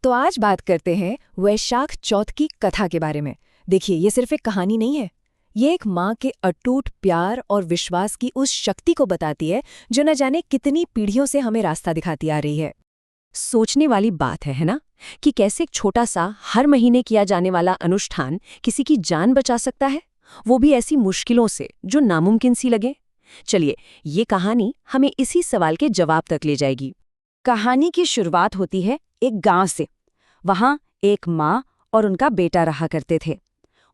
तो आज बात करते हैं वैशाख चौथ की कथा के बारे में। देखिए, ये सिर्फ एक कहानी नहीं है, ये एक माँ के अटूट प्यार और विश्वास की उस शक्ति को बताती है जो न जाने कितनी पीढ़ियों से हमें रास्ता दिखाती आ रही है। सोचने वाली बात है ना, कि कैसे एक छोटा सा हर महीने किया जाने वाला अनुष्ठान किसी की जान बचा सकता है, वो भी ऐसी मुश्किलों से जो नामुमकिन सी लगे। चलिए, ये कहानी हमें इसी सवाल के जवाब तक ले जाएगी। कहानी की शुरुआत होती है एक गांव से। वहां एक माँ और उनका बेटा रहा करते थे।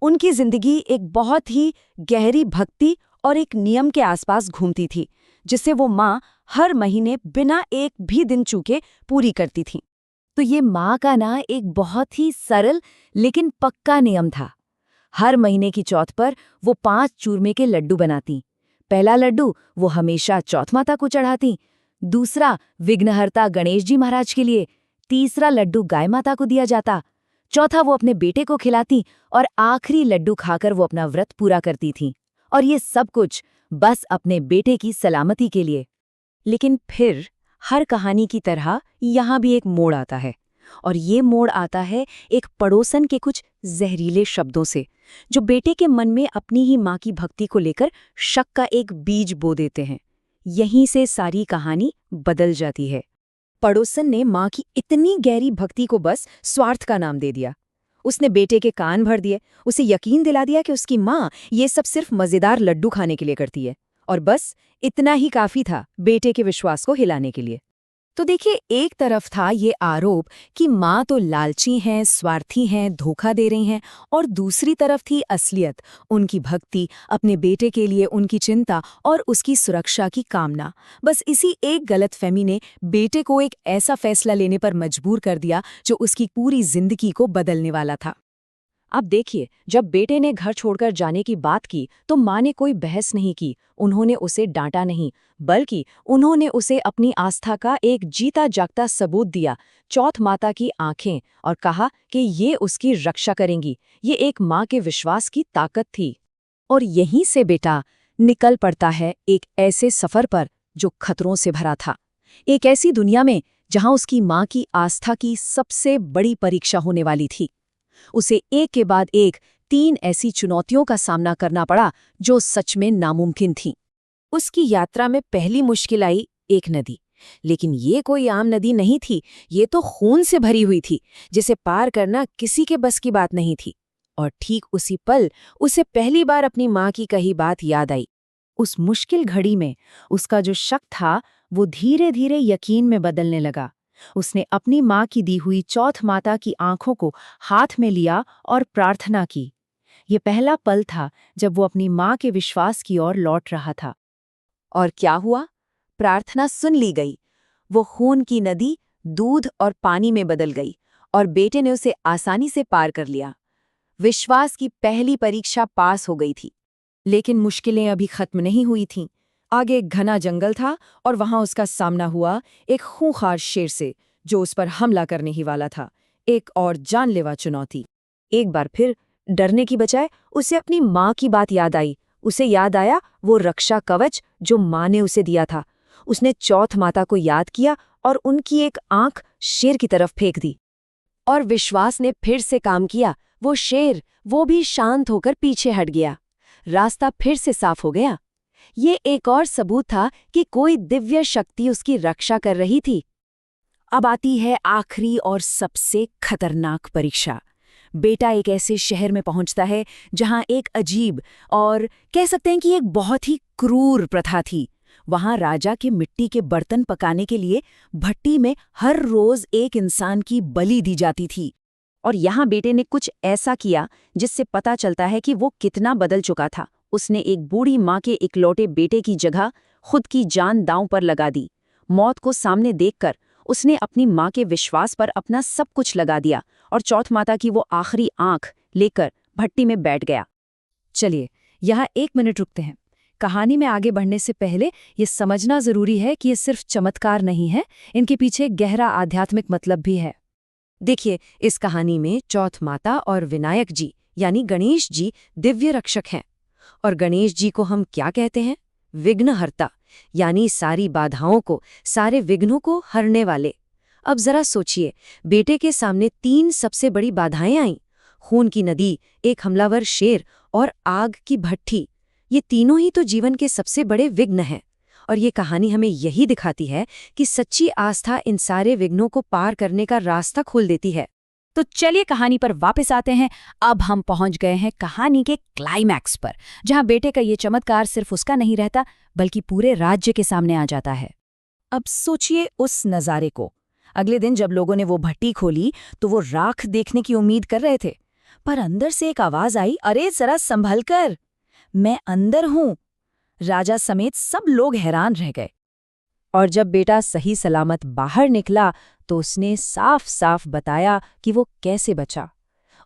उनकी जिंदगी एक बहुत ही गहरी भक्ति और एक नियम के आसपास घूमती थी, जिसे वो माँ हर महीने बिना एक भी दिन चूके पूरी करती थी। तो ये माँ का ना एक बहुत ही सरल लेकिन पक्का नियम था। हर महीने की चौथ पर वो 5 चूरमे के लड्डू बनाती। पहला लड्डू वो हमेशा चौथ माता को चढ़ाती, दूसरा विघ्नहर्ता गणेश जी महाराज के लिए, तीसरा लड्डू गाय माता को दिया जाता, चौथा वो अपने बेटे को खिलाती और आखिरी लड्डू खाकर वो अपना व्रत पूरा करती थी। और ये सब कुछ बस अपने बेटे की सलामती के लिए। लेकिन फिर हर कहानी की तरह यहाँ भी एक मोड़ आता है, और ये मोड़ आता है एक पड़ोसन के कुछ जहरीले शब्दों से, जो बेटे के मन में अपनी ही माँ की भक्ति को लेकर शक का एक बीज बो देते हैं। यहीं से सारी कहानी बदल जाती है। पड़ोसन ने माँ की इतनी गहरी भक्ति को बस स्वार्थ का नाम दे दिया। उसने बेटे के कान भर दिए, उसे यकीन दिला दिया कि उसकी माँ ये सब सिर्फ मजेदार लड्डू खाने के लिए करती है, और बस इतना ही काफी था बेटे के विश्वास को हिलाने के लिए। तो देखिए, एक तरफ था ये आरोप कि माँ तो लालची हैं, स्वार्थी हैं, धोखा दे रही हैं, और दूसरी तरफ थी असलियत, उनकी भक्ति, अपने बेटे के लिए उनकी चिंता और उसकी सुरक्षा की कामना। बस इसी एक गलतफहमी ने बेटे को एक ऐसा फैसला लेने पर मजबूर कर दिया जो उसकी पूरी जिंदगी को बदलने वाला था। अब देखिए, जब बेटे ने घर छोड़कर जाने की बात की तो माँ ने कोई बहस नहीं की। उन्होंने उसे डांटा नहीं, बल्कि उन्होंने उसे अपनी आस्था का एक जीता जागता सबूत दिया, चौथ माता की आंखें, और कहा कि ये उसकी रक्षा करेंगी। ये एक माँ के विश्वास की ताकत थी। और यहीं से बेटा निकल पड़ता है एक ऐसे सफर पर जो खतरों से भरा था, एक ऐसी दुनिया में जहां उसकी माँ की आस्था की सबसे बड़ी परीक्षा होने वाली थी। उसे एक के बाद एक 3 ऐसी चुनौतियों का सामना करना पड़ा जो सच में नामुमकिन थीं। उसकी यात्रा में पहली मुश्किल आई एक नदी। लेकिन ये कोई आम नदी नहीं थी, ये तो खून से भरी हुई थी, जिसे पार करना किसी के बस की बात नहीं थी। और ठीक उसी पल उसे पहली बार अपनी माँ की कही बात याद आई। उस मुश्किल घड़ी में उसका जो शक था वो धीरे धीरे यकीन में बदलने लगा। उसने अपनी माँ की दी हुई चौथ माता की आंखों को हाथ में लिया और प्रार्थना की। ये पहला पल था जब वो अपनी माँ के विश्वास की ओर लौट रहा था। और क्या हुआ? प्रार्थना सुन ली गई। वो खून की नदी दूध और पानी में बदल गई, और बेटे ने उसे आसानी से पार कर लिया। विश्वास की पहली परीक्षा पास हो गई थी। लेकिन मुश्किलें अभी खत्म नहीं हुई थीं। आगे एक घना जंगल था, और वहां उसका सामना हुआ एक खूंखार शेर से, जो उस पर हमला करने ही वाला था। एक और जानलेवा चुनौती। एक बार फिर डरने की बजाय उसे अपनी माँ की बात याद आई। उसे याद आया वो रक्षा कवच जो माँ ने उसे दिया था। उसने चौथ माता को याद किया और उनकी एक आंख शेर की तरफ फेंक दी। और विश्वास ने फिर से काम किया। वो शेर, वो भी शांत होकर पीछे हट गया। रास्ता फिर से साफ हो गया। ये एक और सबूत था कि कोई दिव्य शक्ति उसकी रक्षा कर रही थी। अब आती है आखिरी और सबसे खतरनाक परीक्षा। बेटा एक ऐसे शहर में पहुंचता है जहां एक अजीब, और कह सकते हैं कि एक बहुत ही क्रूर प्रथा थी। वहां राजा के मिट्टी के बर्तन पकाने के लिए भट्टी में हर रोज एक इंसान की बलि दी जाती थी। और यहाँ बेटे ने कुछ ऐसा किया जिससे पता चलता है कि वो कितना बदल चुका था। उसने एक बूढ़ी माँ के इकलौते बेटे की जगह खुद की जान दांव पर लगा दी। मौत को सामने देखकर उसने अपनी माँ के विश्वास पर अपना सब कुछ लगा दिया, और चौथ माता की वो आखिरी आंख लेकर भट्टी में बैठ गया। चलिए, यहाँ 1 मिनट रुकते हैं। कहानी में आगे बढ़ने से पहले ये समझना जरूरी है कि ये सिर्फ चमत्कार नहीं है, इनके पीछे गहरा आध्यात्मिक मतलब भी है। देखिए, इस कहानी में चौथ माता और विनायक जी यानी गणेश जी दिव्य रक्षक हैं। और गणेश जी को हम क्या कहते हैं? विघ्नहर्ता, यानी सारी बाधाओं को, सारे विघ्नों को हरने वाले। अब जरा सोचिए, बेटे के सामने 3 सबसे बड़ी बाधाएं आईं। खून की नदी, एक हमलावर शेर और आग की भट्ठी। ये तीनों ही तो जीवन के सबसे बड़े विघ्न हैं। और ये कहानी हमें यही दिखाती है कि सच्ची आस्था इन सारे विघ्नों को पार करने का रास्ता खोल देती है। तो चलिए कहानी पर वापस आते हैं। अब हम पहुंच गए हैं कहानी के क्लाइमैक्स पर, जहां बेटे का ये चमत्कार सिर्फ उसका नहीं रहता बल्कि पूरे राज्य के सामने आ जाता है। अब सोचिए उस नज़ारे को। अगले दिन जब लोगों ने वो भट्टी खोली तो वो राख देखने की उम्मीद कर रहे थे, पर अंदर से एक आवाज आई, अरे जरा संभल कर, मैं अंदर हूं। राजा समेत सब लोग हैरान रह गए। और जब बेटा सही सलामत बाहर निकला तो उसने साफ साफ बताया कि वो कैसे बचा।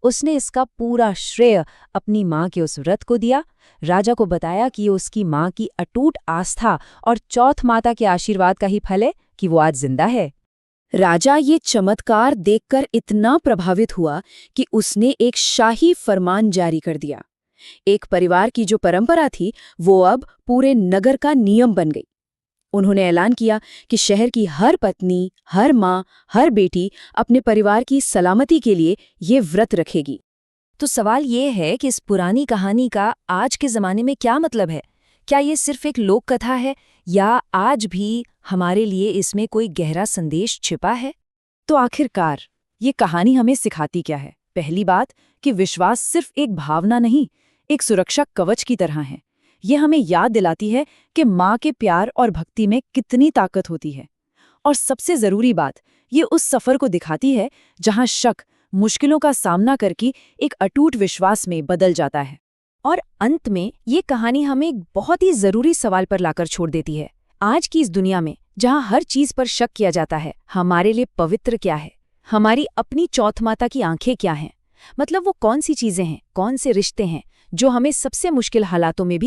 उसने इसका पूरा श्रेय अपनी माँ के उस व्रत को दिया। राजा को बताया कि ये उसकी माँ की अटूट आस्था और चौथ माता के आशीर्वाद का ही फल है कि वो आज जिंदा है। राजा ये चमत्कार देखकर इतना प्रभावित हुआ कि उसने एक शाही फरमान जारी कर दिया। एक परिवार की जो परंपरा थी वो अब पूरे नगर का नियम बन गई। उन्होंने ऐलान किया कि शहर की हर पत्नी, हर माँ, हर बेटी अपने परिवार की सलामती के लिए ये व्रत रखेगी। तो सवाल ये है कि इस पुरानी कहानी का आज के ज़माने में क्या मतलब है? क्या ये सिर्फ एक लोक कथा है या आज भी हमारे लिए इसमें कोई गहरा संदेश छिपा है? तो आखिरकार ये कहानी हमें सिखाती क्या है? पहली बात कि विश्वास सिर्फ एक भावना नहीं, एक सुरक्षा कवच की तरह है। ये हमें याद दिलाती है कि माँ के प्यार और भक्ति में कितनी ताकत होती है। और सबसे ज़रूरी बात, ये उस सफ़र को दिखाती है जहाँ शक मुश्किलों का सामना करके एक अटूट विश्वास में बदल जाता है। और अंत में ये कहानी हमें एक बहुत ही ज़रूरी सवाल पर लाकर छोड़ देती है। आज की इस दुनिया में जहाँ हर चीज़ पर शक किया जाता है, हमारे लिए पवित्र क्या है? हमारी अपनी चौथ माता की आंखें क्या हैं? मतलब वो कौन सी चीज़ें हैं, कौन से रिश्ते हैं जो हमें सबसे मुश्किल हालातों में भी